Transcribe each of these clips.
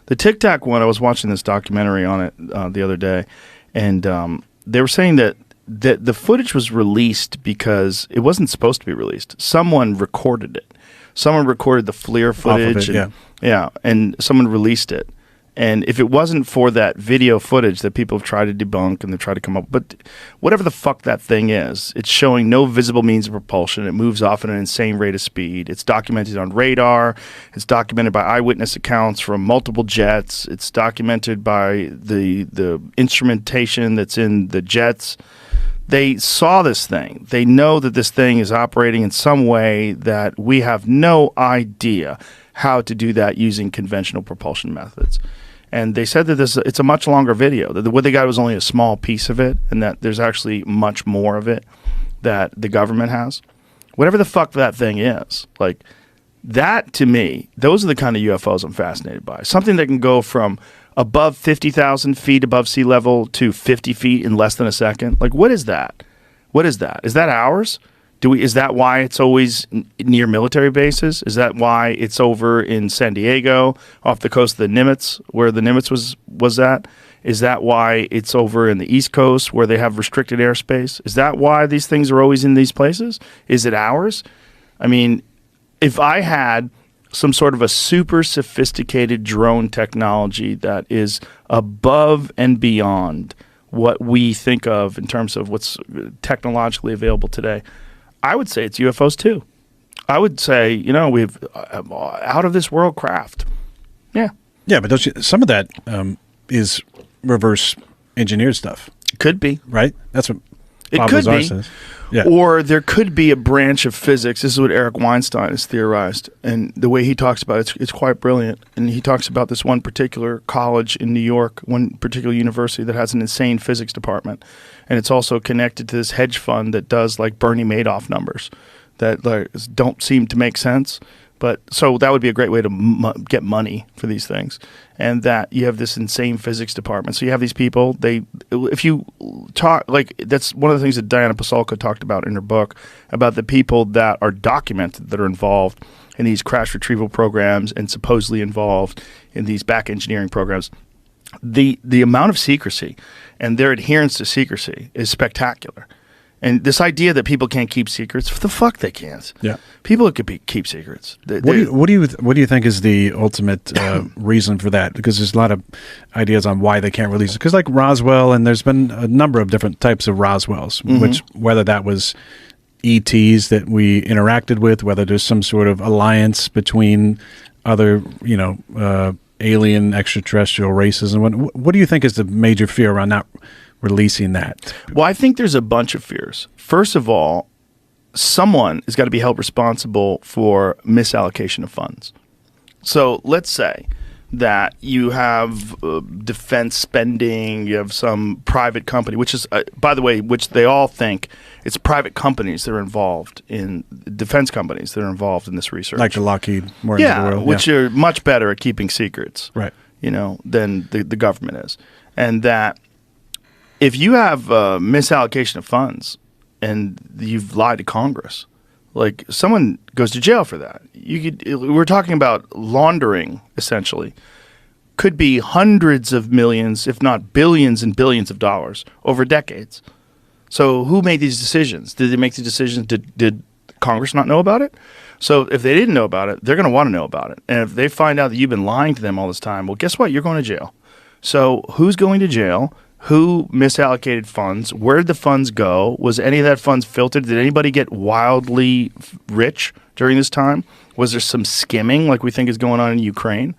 The Tic Tac one, I was watching this documentary on it the other day, and they were saying that the footage was released because it wasn't supposed to be released. Someone recorded it. Someone recorded the FLIR footage. And someone released it. And if it wasn't for that video footage that people have tried to debunk and they try to come up, but whatever the fuck that thing is, it's showing no visible means of propulsion. It moves off at an insane rate of speed. It's documented on radar. It's documented by eyewitness accounts from multiple jets. It's documented by the instrumentation that's in the jets. They saw this thing. They know that this thing is operating in some way that we have no idea how to do that using conventional propulsion methods. And they said that it's a much longer video. That what they got was only a small piece of it, and that there's actually much more of it that the government has. Whatever the fuck that thing is, like that to me, those are the kind of UFOs I'm fascinated by. Something that can go from above 50,000 feet above sea level to 50 feet in less than a second. Like, what is that? What is that? Is that ours? Is that why it's always near military bases? Is that why it's over in San Diego, off the coast of the Nimitz, where the Nimitz was at? Is that why it's over in the East Coast, where they have restricted airspace? Is that why these things are always in these places? Is it ours? I mean, if I had some sort of a super sophisticated drone technology that is above and beyond what we think of in terms of what's technologically available today, I would say it's UFOs too. I would say, we've out of this world craft. Yeah. Yeah, but some of that is reverse engineered stuff. Could be. Right? That's what it Bob could Lazar be. says. Yeah. Or there could be a branch of physics. This is what Eric Weinstein has theorized. And the way he talks about it, it's quite brilliant. And he talks about this one particular college in New York, one particular university that has an insane physics department. And it's also connected to this hedge fund that does like Bernie Madoff numbers that don't seem to make sense. But so that would be a great way to get money for these things. And that you have this insane physics department. So you have these people, if you talk, like that's one of the things that Diana Pasulka talked about in her book about the people that are documented that are involved in these crash retrieval programs and supposedly involved in these back engineering programs. The amount of secrecy and their adherence to secrecy is spectacular. And this idea that people can't keep secrets, the fuck they can't. Yeah, people could keep secrets. What do you think is the ultimate reason for that? Because there's a lot of ideas on why they can't release it. Because like Roswell, and there's been a number of different types of Roswells, which whether that was ETs that we interacted with, whether there's some sort of alliance between other, alien extraterrestrial races, and what do you think is the major fear around not releasing that? Well, I think there's a bunch of fears. First of all, someone has got to be held responsible for misallocation of funds. So let's say that you have defense spending, you have some private company, which is, by the way, which they all think it's private companies that are involved in, defense companies that are involved in this research. Like the Lockheed Martin of the world. Which are much better at keeping secrets, right? Than the government is. And that if you have misallocation of funds and you've lied to Congress, like someone goes to jail for that. We're talking about laundering, essentially. Could be hundreds of millions, if not billions and billions of dollars over decades. So who made these decisions? Did they make the decisions? Did Congress not know about it? So if they didn't know about it, they're going to want to know about it. And if they find out that you've been lying to them all this time, well, guess what? You're going to jail. So who's going to jail? Who misallocated funds? Where did the funds go? Was any of that funds filtered? Did anybody get wildly rich during this time? Was there some skimming like we think is going on in Ukraine?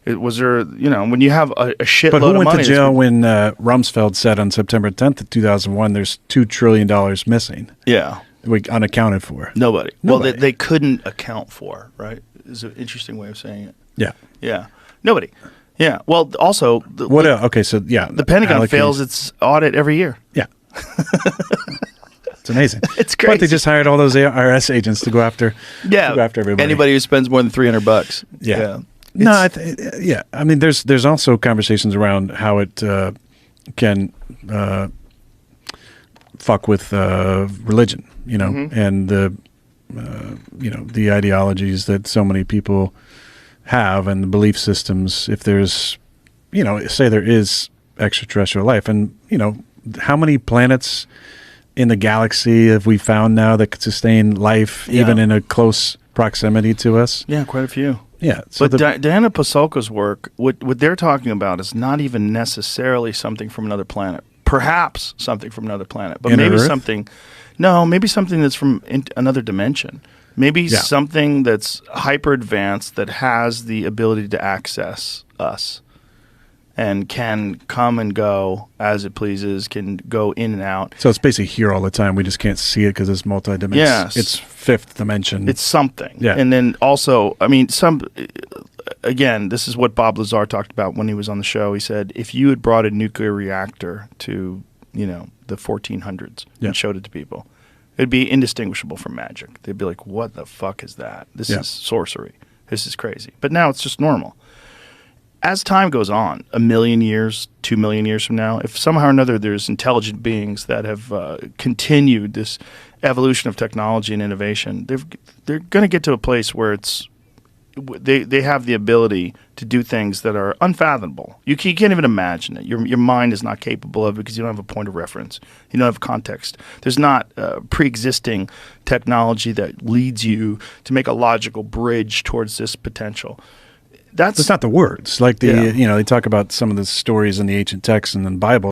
Was there, when you have a shitload of money. But who went to jail when Rumsfeld said on September 10th of 2001 there's $2 trillion missing? Yeah. Unaccounted for. Nobody. Well, they couldn't account for, right? Is an interesting way of saying it. Yeah. Yeah. Nobody. Yeah. Well, also, the Pentagon fails its audit every year. Yeah. It's amazing. It's crazy. But they just hired all those IRS agents to go after. Everybody. Anybody who spends more than $300. Yeah. No, I mean, there's also conversations around how it can fuck with religion, and the the ideologies that so many people have and the belief systems, if there's, say there is extraterrestrial life, and, how many planets in the galaxy have we found now that could sustain life even in a close proximity to us? Yeah, quite a few. Yeah. So but Diana Pasulka's work, what they're talking about is not even necessarily something from another planet. Perhaps something from another planet, but maybe something. No, maybe something that's from another dimension. Maybe something that's hyper advanced that has the ability to access us and can come and go as it pleases, can go in and out. So it's basically here all the time. We just can't see it because it's multidimensional. Yes. It's fifth dimension. It's something. Yeah. And then also, I mean, again, this is what Bob Lazar talked about when he was on the show. He said, if you had brought a nuclear reactor to, the 1400s and showed it to people, it'd be indistinguishable from magic. They'd be like, what the fuck is that? This is sorcery. This is crazy. But now it's just normal. As time goes on, 1 million years, 2 million years from now, if somehow or another there's intelligent beings that have continued this evolution of technology and innovation, they're going to get to a place where they have the ability to do things that are unfathomable. You can't even imagine it. Your mind is not capable of it because you don't have a point of reference. You don't have context. There's not pre-existing technology that leads you to make a logical bridge towards this potential. That's not the words. Like they talk about some of the stories in the ancient texts and in the Bible.